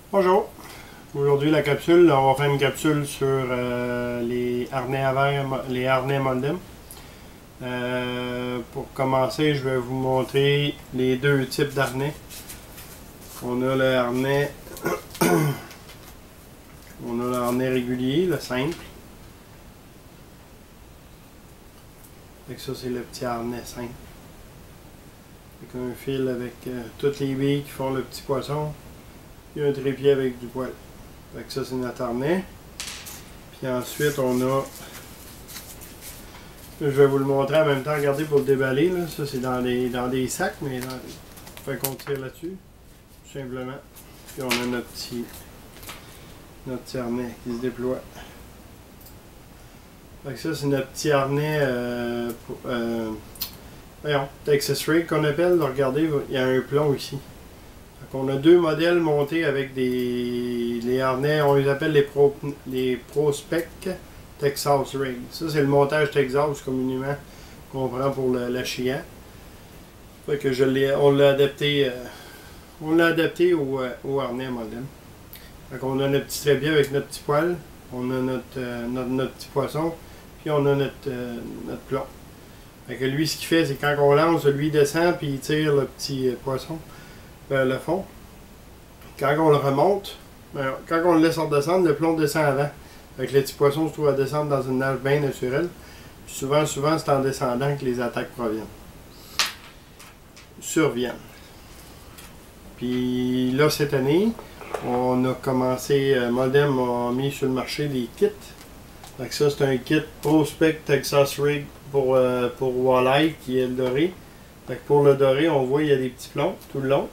Bonjour, aujourd'hui la capsule, on va faire une capsule sur les harnais à verre, les harnais Moldem. Pour commencer, je vais vous montrer les deux types d'harnais. On a le harnais, on a le harnais régulier, le simple. Fait ça c'est le petit harnais simple. Avec un fil avec toutes les billes qui font le petit poisson. Il y a un trépied avec du poil. Fait que ça c'est notre harnais. Puis ensuite on a. Je vais vous le montrer en même temps, regardez pour le déballer. Là. Ça c'est dans des sacs, mais fait qu'on tire là-dessus. Tout simplement. Puis on a notre petit harnais qui se déploie. Fait que ça c'est notre petit harnais voyons, Texas Rig qu'on appelle. Là, regardez, il y a un plomb ici. On a deux modèles montés avec les harnais, on les appelle les Prospec Texas Rig. Ça c'est le montage Texas communément qu'on prend pour la Chia. Fait que on l'a adapté au harnais Moldem. Fait qu'on a notre petit trépied avec notre petit poil, on a notre petit poisson, puis on a notre plomb. Fait que lui ce qu'il fait c'est quand on lance, lui il descend puis il tire le petit poisson vers le fond. Quand on le remonte, quand on le laisse redescendre, le plomb descend avant. Fait que le petit poisson se trouve à descendre dans une nage bien naturelle. Puis souvent c'est en descendant que les attaques surviennent. Puis là, cette année, on a commencé, Moldem a mis sur le marché des kits. Fait que ça, c'est un kit Prospec Texas Rig pour Walleye qui est le doré. Fait que pour le doré, on voit il y a des petits plombs tout le long.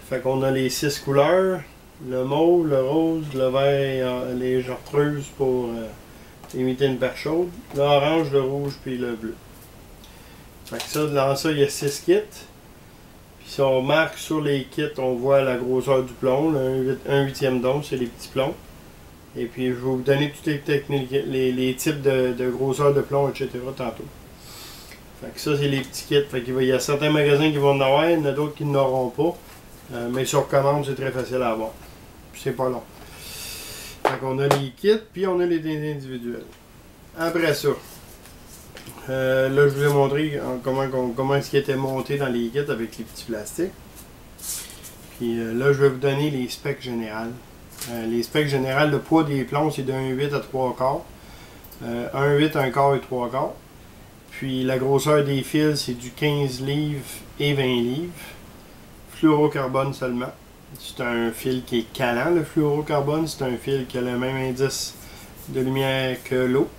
Fait qu'on a les 6 couleurs, le mauve, le rose, le vert, les chartreuses pour imiter une perche chaude, l'orange, le rouge puis le bleu. Fait que ça, dans ça, il y a 6 kits. Puis si on marque sur les kits, on voit la grosseur du plomb, un huitième d'once, c'est les petits plombs. Et puis je vais vous donner toutes les techniques, les types de grosseur de plomb, etc. tantôt. Fait que ça, c'est les petits kits. Fait qu'il y a certains magasins qui vont en avoir, il y en a d'autres qui n'auront pas. Mais sur commande, c'est très facile à avoir. Puis c'est pas long. Fait qu'on a les kits, puis on a les individuels. Après ça, là je vous ai montré comment est-ce qu'il était monté dans les kits avec les petits plastiques. Puis là, je vais vous donner les specs générales. Les specs générales, le poids des plombs, c'est de 1,8 à 3 quarts. 1,8, 1 quart et 3 quarts. Puis la grosseur des fils, c'est du 15 livres et 20 livres. Fluorocarbone seulement. C'est un fil qui est calant, le fluorocarbone. C'est un fil qui a le même indice de lumière que l'eau.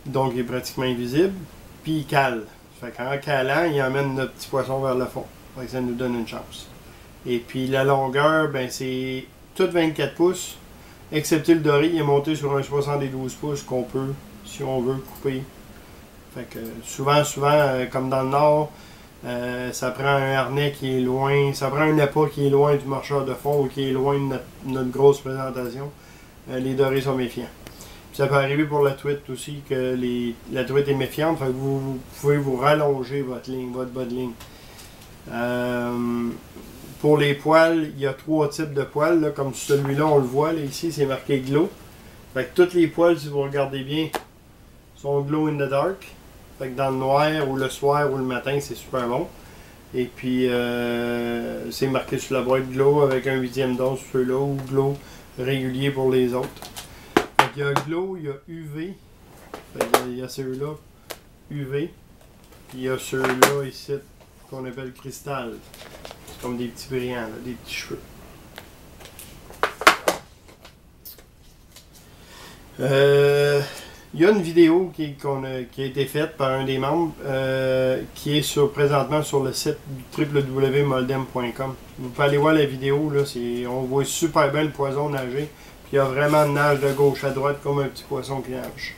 Donc il est pratiquement invisible. Puis il cale. Fait qu'en calant, il emmène notre petit poisson vers le fond. Fait que ça nous donne une chance. Et puis la longueur, ben c'est tout 24 pouces. Excepté le doré, il est monté sur un 72 pouces qu'on peut, si on veut, couper. Fait que souvent, comme dans le nord, ça prend un harnais qui est loin, ça prend un appât qui est loin du marcheur de fond ou qui est loin de notre grosse présentation. Les dorés sont méfiants. Puis ça peut arriver pour la truite aussi, que la truite est méfiante, fait que vous pouvez vous rallonger votre bas de ligne. Pour les poils, il y a 3 types de poils, là, comme celui-là, on le voit, là, ici c'est marqué glow. Fait que tous les poils, si vous regardez bien, sont glow in the dark. Fait que dans le noir ou le soir ou le matin, c'est super bon. Et puis, c'est marqué sur la boîte glow avec un huitième d'once sur ceux-là ou glow régulier pour les autres. Fait qu'il y a glow, il y a UV. Fait qu'il y a ceux-là UV. Puis il y a ceux-là ici qu'on appelle cristal. C'est comme des petits brillants, là, des petits cheveux. Il y a une vidéo qui a été faite par un des membres qui est présentement sur le site www.moldem.com. Vous pouvez aller voir la vidéo, là, on voit super bien le poisson nager. Puis il y a vraiment une nage de gauche à droite comme un petit poisson qui nage.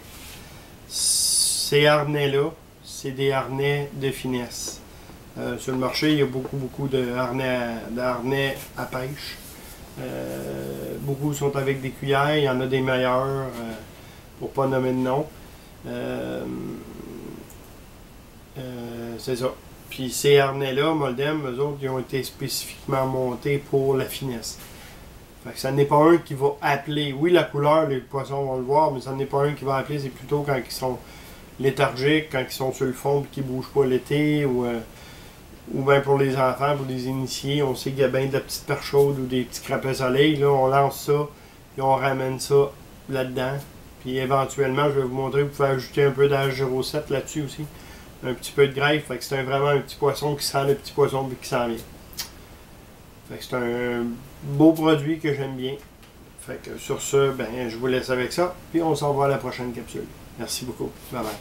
Ces harnais-là, c'est des harnais de finesse. Sur le marché, il y a beaucoup de harnais à pêche. Beaucoup sont avec des cuillères, il y en a des meilleurs. Pour pas nommer de nom. C'est ça. Puis ces harnais-là, Moldem, eux autres, ils ont été spécifiquement montés pour la finesse. Fait que ça n'est pas un qui va appeler. Oui, la couleur, les poissons vont le voir, mais ça n'est pas un qui va appeler. C'est plutôt quand ils sont léthargiques, quand ils sont sur le fond et qu'ils ne bougent pas l'été, ou bien pour les enfants, pour les initiés, on sait qu'il y a bien de la petite perche chaude ou des petits crapets soleil. Là, on lance ça, puis on ramène ça là-dedans. Puis éventuellement, je vais vous montrer, vous pouvez ajouter un peu d'H07 là-dessus aussi. Un petit peu de greffe, fait que c'est vraiment un petit poisson qui sent le petit poisson puis qui s'en vient. Fait que c'est un beau produit que j'aime bien. Fait que sur ce, ben, je vous laisse avec ça, puis on s'en va à la prochaine capsule. Merci beaucoup. Bye bye.